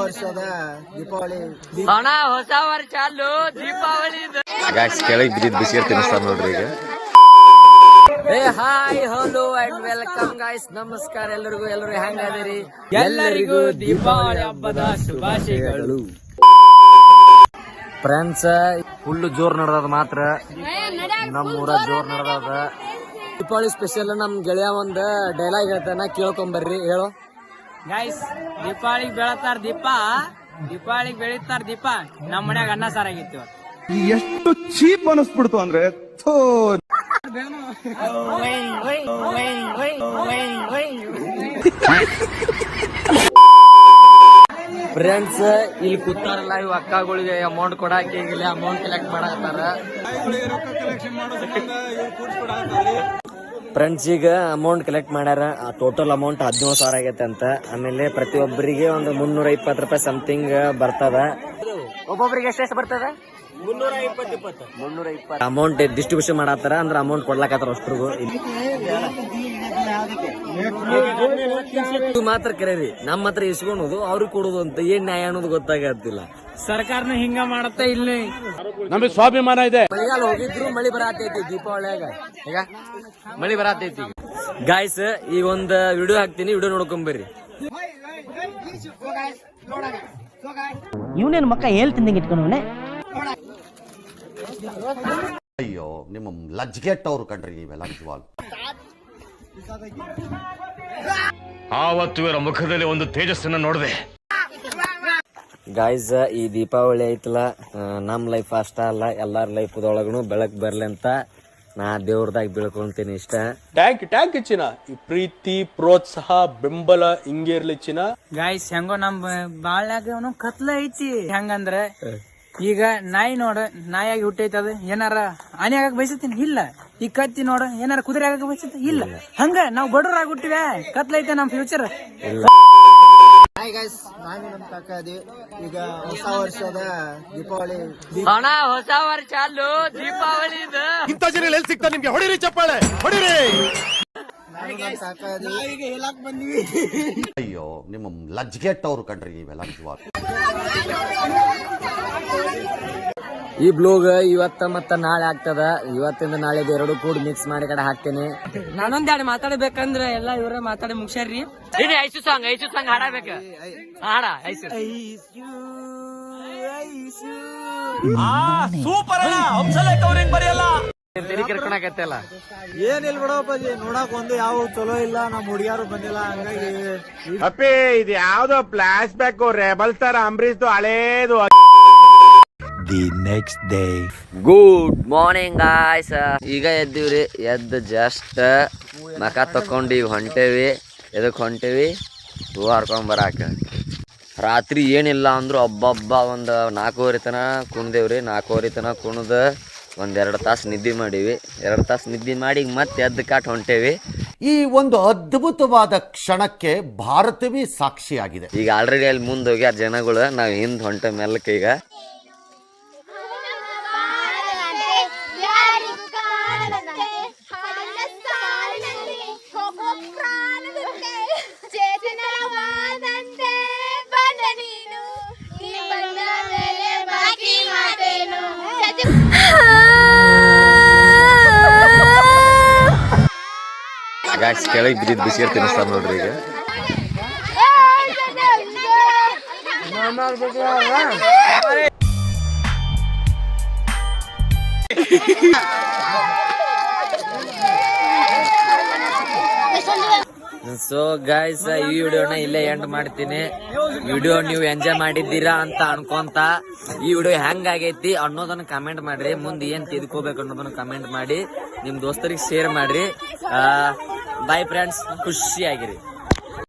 ವರ್ಷದ ದೀಪಾವಳಿ ಅಣ್ಣ ಹೊಸ ವರ್ಷ ಅಲ್ಲೂ ದೀಪಾವಳಿ ಕೆಳಗೆ ಬಿದ್ದಿದ್ ಬಿಸಿಲು ತಿನ್ನಿಸ್ತಾರ ನೋಡ್ರಿ ಈಗ. Hi hello and welcome guys. ನಮಸ್ಕಾರ ಎಲ್ಲರಿಗೂ ಹೆಂಗದಿರಿ? ಎಲ್ಲರಿಗೂ ದೀಪಾವಳಿ ಹಬ್ಬದ ಶುಭಾಶಯಗಳು. ಫ್ರೆಂಡ್ಸ್, ಫುಲ್ ಜೋರ್ ನಡೆದ ಮಾತ್ರ ನಮ್ಮೂರ ಜೋರ್ ನಡೆದ. ದೀಪಾವಳಿ ಸ್ಪೆಷಲ್ ನಮ್ ಗೆಳೆಯ ಒಂದ್ ಡೈಲಾಗ್ ಹೇಳ್ತಾನ, ಕೇಳ್ಕೊಂಬರ್ರಿ. ಹೇಳೋ ಗೈಸ್. ದೀಪಾವಳಿಗೆ ಬೆಳತಾರ ದೀಪ, ದೀಪಾವಳಿಗೆ ಬೆಳಿತಾರ ದೀಪ. ನಮ್ ಮನ್ಯಾಗ ಅನ್ನ ಸಾರ್ ಆಗಿತ್ತು. ಎಷ್ಟು ಚೀಪ್ ಅನಿಸ್ಬಿಡ್ತು ಅಂದ್ರೆ ಫ್ರೆಂಡ್ಸ್, ಇಲ್ಲಿ ಕೂತಾರಲ್ಲ ಇವ್ ಅಕ್ಕಗಳಿಗೆ ಅಮೌಂಟ್ ಕೊಡಾಕ ಇಲ್ಲಿ ಅಮೌಂಟ್ ಕಲೆಕ್ಟ್ ಮಾಡಾಕತ್ತಾರ. ಫ್ರೆಂಡ್ಸ್, ಈಗ ಅಮೌಂಟ್ ಕಲೆಕ್ಟ್ ಮಾಡ್ಯಾರ. ಟೋಟಲ್ ಅಮೌಂಟ್ 17,000 ಆಗೈತೆ ಅಂತ. ಆಮೇಲೆ ಪ್ರತಿಯೊಬ್ಬರಿಗೆ ಒಂದು 320 ರೂಪಾಯಿ ಸಮಥಿಂಗ್ ಬರ್ತದ. ಒಬ್ಬೊಬ್ಬರಿಗೆ ಎಷ್ಟು ಬರ್ತದ? 320 ಅಮೌಂಟ್ ಡಿಸ್ಟ್ರಿಬ್ಯೂಷನ್ ಮಾಡತ್ತಾರ. ಅಂದ್ರೆ ಅಮೌಂಟ್ ಕೊಡ್ಲಾಕತ್ತಾರ ಅಷ್ಟ್ರಿಗೂ. ಮಾತ್ರ ಕರೀರಿ, ನಮ್ಮ ಹತ್ರ ಇಸ್ಕೊಳೋದು ಅವ್ರಿಗೆ ಕೊಡೋದು ಅಂತ ಏನ್ ನ್ಯಾಯ ಅನ್ನೋದು ಗೊತ್ತಾಗತ್ತಿಲ್ಲ. ಸರ್ಕಾರನ ಹಿಂಗ ಮಾಡತ್ತ. ಇಲ್ಲಿ ನಮಗೆ ಸ್ವಾಭಿಮಾನ ಇದೆ. ಮಳೆಗಾಲ ಹೋಗಿದ್ರು ಮಳಿ ಬರತೈತಿ. ದೀಪಾವಳಿಯಾಗ ಈಗ ಮಳಿ ಬರತೈತಿ. ಗಾಯ್ಸ್, ಈಗ ಒಂದ್ ವಿಡಿಯೋ ಹಾಕ್ತೀನಿ, ವಿಡಿಯೋ ನೋಡ್ಕೊಂಬರ್ರಿ. ಇವನೇನು ಮಕ್ಕ ಹೇಳ್ತಿದ್ದಂಗೆ ಇಟ್ಕೊಂಡವನೆ. ಅಯ್ಯೋ, ನಿಮ್ಮ ಲಜ್ಗೆಟ್ಟವ್ರು ಕಂಡ್ರಿ ನೀವೆಲ್ಲ ನಿಜವಾಗ್ಲು. ಆವತ್ತು ಇವರ ಮುಖದಲ್ಲಿ ಒಂದು ತೇಜಸ್ಸನ್ನ ನೋಡಿದೆ. ಗಾಯ್ಸ್, ಈ ದೀಪಾವಳಿ ಐತಲ್ಲ, ನಮ್ ಲೈಫ್ ಅಷ್ಟ ಅಲ್ಲ, ಎಲ್ಲಾರ ಲೈಫ್ದೊಳಗನು ಬೆಳಕ್ ಬರ್ಲಿ ಅಂತ ನಾ ದೇವ್ರದಾಗ ಬೀಳ್ಕೊಂತೀನಿ ಇಷ್ಟ. ಟ್ಯಾಂಕ್ ಚಿನ್ನ, ಈ ಪ್ರೀತಿ ಪ್ರೋತ್ಸಾಹ ಬೆಂಬಲ ಹಿಂಗೆ ಇರ್ಲಿ ಚಿನ್ನ. ಗಾಯ್ಸ್, ಹೆಂಗೋ ನಮ್ ಬಾಳ್ಯಾಗ ಕತ್ಲ ಐತಿ. ಹೆಂಗಂದ್ರೆ ಈಗ ನಾಯಿ ನೋಡ, ನಾಯಿಯಾಗಿ ಹುಟ್ಟೈತದ, ಏನಾರ ಆನೆ ಆಗಕ್ ಬಯಸತ್ತೀನಿ? ಇಲ್ಲ. ಈ ಕತ್ತಿ ನೋಡ, ಏನಾರ ಕುದುರೆ ಆಗಕ್ ಬಯಸತ್ತ? ಇಲ್ಲ. ಹಂಗ ನಾವ್ ಬಡವ್ರಾಗ ಹುಟ್ಟಿವೆ, ಕತ್ಲೈತೆ ನಮ್ ಫ್ಯೂಚರ್. ಹಾಯ್ ಗೈಸ್, ನಾನು ನಮ್ಮ ಕಾಕಾದಿ. ಈಗ ಹೊಸ ವರ್ಷದ ದೀಪಾವಳಿ. ಅಣ್ಣ ಹೊಸ ವರ್ಷ ಅಲ್ಲೂ ದೀಪಾವಳಿ. ಇಂಥ ಜನ ಎಲ್ಲಿ ಸಿಗ್ತಾರೆ ನಿಮ್ಗೆ? ಹೊಡಿರಿ ಚಪ್ಪಾಳೆ, ಹೊಡಿರಿ. ನಾನು ನಮ್ಮ ಕಾಕಾದಿ. ಹೇಳಕ್ ಬಂದ್ವಿ. ಅಯ್ಯೋ, ನಿಮ್ಮ ಲಜ್ಗೆಟ್ಟವ್ರು ಕಂಡ್ರಿ ನೀವೆಲ್ಲ ನಿಜವಾಗ್ಲು. ಈ ಬ್ಲೋಗ್ ಇವತ್ತ ಮತ್ತ ನಾಳೆ ಆಗ್ತದ. ಇವತ್ತಿಂದ ನಾಳೆ ಎರಡು ಕೂಡಿ ಮಿಕ್ಸ್ ಮಾಡಿ ಕಡೆ ಹಾಕ್ತೇನೆ. ನಾನೊಂದೆರಡು ಮಾತಾಡ್ಬೇಕಂದ್ರೆ ಎಲ್ಲ ಇವರೇ ಮಾತಾಡಿ ಮುಗ್ಸ್ಯಾರ್ರಿ. Ice song ಹಾಡಬೇಕ. ಹಾಡ ಐಸು. ಸೂಪರ್ ಬರೆಯಲ್ಲ. ತೆರಿ ಕರ್ಕೊಳಕತ್ತಲ್ಲ. ಏನಿಲ್ಲ ಬಿಡಪ್ಪಾಜಿ, ನೋಡಕ್ ಒಂದು ಯಾವ ಚಲೋ ಇಲ್ಲ. ನಮ್ ಹುಡುಗಿಯಾರು ಬಂದಿಲ್ಲ, ಹಂಗಾಗಿ ಅಪ್ಪಿ ಇದು ಯಾವ್ದೋ flash back rebel star Ambareesh ಹಳೇದು. The next day. Good morning guys. ಈಗ ಎದ್ದೀವ್ರಿ. ಎದ್ದು ಜಸ್ಟ್ ಮಕ ತಕೊಂಡಿ ಹೊಂಟೇವಿ. ಎದಕ್ ಹೊಂಟೇವಿ? ಹೂ ಹರ್ಕೊಂಡ್ ಬರಾಕ. ರಾತ್ರಿ ಏನಿಲ್ಲ ಅಂದ್ರು ಹಬ್ಬ ಒಂದ್ 4:30 ತನ ಕುಣ್ದೇವ್ರಿ. 4:30 ತನ ಕುಣ್ದ ಒಂದ್ 2 ತಾಸು ನಿದ್ದೆ ಮಾಡೀವಿ. 2 ತಾಸು ನಿದ್ದೆ ಮಾಡಿ ಮತ್ತೆ ಎದ್ದು ಕಾಟ್ ಹೊಂಟೇವಿ. ಈ ಒಂದು ಅದ್ಭುತವಾದ ಕ್ಷಣಕ್ಕೆ ಭಾರತವೇ ಸಾಕ್ಷಿಯಾಗಿದೆ. ಈಗ ಆಲ್ರೆಡಿ ಅಲ್ಲಿ ಮುಂದೆ ಹೋಗ್ಯಾರ ಜನಗಳು, ನಾವ್ ಹಿಂದ್ ಹೊಂಟ ಮೆಲ್ಲಕ್ಕೆ. ಈಗ ಕೆಳಗೆ ಬಿದ್ದಿದ್ ಬಿಸಿಲು ತಿನ್ನಿಸ್ತಾರ ನೋಡ್ರಿ ಈಗ. ಸೊ ಗೈಸ್, ಈ ವಿಡಿಯೋನ ಇಲ್ಲೇ ಎಂಡ್ ಮಾಡ್ತೀನಿ. ವಿಡಿಯೋ ನೀವು ಎಂಜಾಯ್ ಮಾಡಿದ್ದೀರಾ ಅಂತ ಅನ್ಕೊಂತ, ಈ ವಿಡಿಯೋ ಹೆಂಗ್ ಆಗೈತಿ ಅನ್ನೋದನ್ನ ಕಮೆಂಟ್ ಮಾಡ್ರಿ. ಮುಂದೆ ಏನ್ ತಿಳ್ಕೋಬೇಕು ಅನ್ನೋದನ್ನ ಕಮೆಂಟ್ ಮಾಡಿ ನಿಮ್ ದೋಸ್ತರಿಗೆ ಶೇರ್ ಮಾಡ್ರಿ. Bye friends, ಖುಷಿಯಾಗಿರಿ.